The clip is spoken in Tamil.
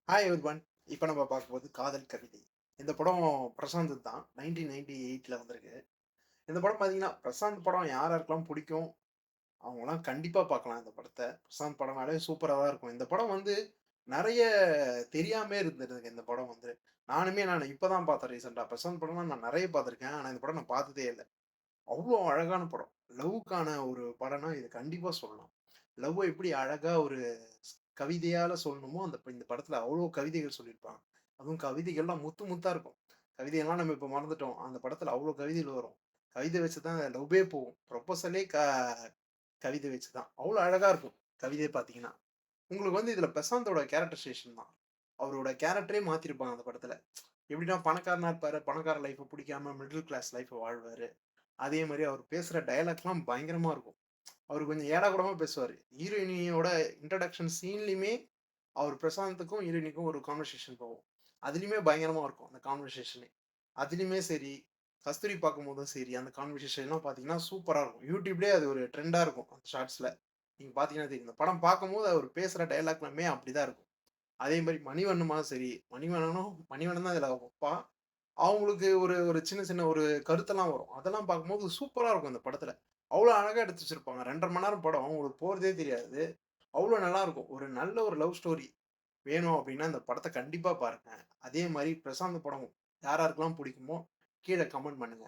Hi everyone. இப்போ நம்ம பார்க்கும்போது காதல் கவிதை. இந்த படம் பிரசாந்த் தான். 1998ல வந்திருக்கு. இந்த படம் பார்த்தீங்கன்னா, பிரசாந்த் படம் யார் யாருக்கெல்லாம் பிடிக்கும், அவங்கலாம் கண்டிப்பா பார்க்கலாம் இந்த படத்த. பிரசாந்த் படம்னாலே சூப்பரா தான் இருக்கும். இந்த படம் வந்து நெறைய தெரியாமயே இருந்ததுங்க இந்த படம் வந்து. நானுமே இப்ப தான் பார்த்தேன் ரீசென்ட்டா. பிரசாந்த் படம்லாம் நான் நெறைய பார்த்துருக்கேன். ஆனா இந்த படம் நான் பார்த்ததே இல்ல. அவ்ளோ அழகான படம். லவ்வுக்கான ஒரு படம்னா இது கண்டிப்பா சொல்லலாம். லவ்வ எப்படி அழகா ஒரு கவிதையால சொல்லணுமோ, இந்த படத்துல அவ்ளோ கவிதைகள் சொல்லியிருப்பாங்க. அதுவும் கவிதைகள்லாம் முத்து முத்தா இருக்கும். கவிதையெல்லாம் நம்ம இப்ப மறந்துட்டோம். அந்த படத்துல அவ்ளோ கவிதைகள் வரும். கவிதை வச்சு தான் லவ்வே போகும். ப்ரொபோசலே கவிதை வச்சு தான். அவ்ளோ அழகா இருக்கும். கவிதை பார்த்தீங்கன்னா. உங்களுக்கு வந்து இதுல பிரசாந்தோட கேரக்டரைசேஷன் தான். அவரோட கேரக்டரே மாத்திருப்பாங்க அந்த படத்துல. எப்படின்னா பணக்காரனா இருப்பாரு. பணக்கார லைஃப்ப புடிக்காம மிடில் கிளாஸ் லைஃப்ப வாழ்வாரு. அதே மாரி அவர் பேசுற டயலாக்லாம் பயங்கரமா இருக்கும். அவரு கொஞ்சம் ஏடாகூடமா பேசுவாரு. ஹீரோயினியோட இன்ட்ரோடக்ஷன் சீன்லயுமே அவர் பிரசாந்துக்கும், ஹீரோயினிக்கும் ஒரு கான்வர்சேஷன் போகும். அதிலயுமே பயங்கரமா இருக்கும் அந்த கான்வர்சேஷனே. அதிலயுமே சரி, கஸ்தூரி பார்க்கும்போதும் சரி, அந்த கான்வர்சேஷன்லாம் பார்த்தீங்கன்னா சூப்பரா இருக்கும். YouTubeலயே அது ஒரு ட்ரெண்டா இருக்கும் அந்த ஷார்ட்ஸ்ல. நீங்க பார்த்தீங்கன்னா தெரியும். இந்த படம் பார்க்கும்போது அவர் பேசுற டயலாக் எல்லாமே அப்படிதான் இருக்கும். அதே மாரி மணிவண்ணனுமா சரி, மணிவண்ணன் தான் இதுல அப்பா. அவங்களுக்கு ஒரு ஒரு சின்ன சின்ன ஒரு கருத்தெல்லாம் வரும். அதெல்லாம் பார்க்கும்போது சூப்பரா இருக்கும் அந்த படத்துல. அவ்ளோ அழகா எடுத்து வச்சிருப்பாங்க. 2 1/2 மணி நேரம் படம். உங்களுக்கு போறதே தெரியாது. அவ்ளோ நல்லாருக்கும். ஒரு நல்ல ஒரு லவ் ஸ்டோரி வேணும் அப்டின்னா, இந்த படத்த கண்டிப்பா பாருங்க. அதே மாரி பிரசாந்த் படம் யார் யாருக்கெல்லாம் புடிக்குமோ, கீழ கமெண்ட் பண்ணுங்க.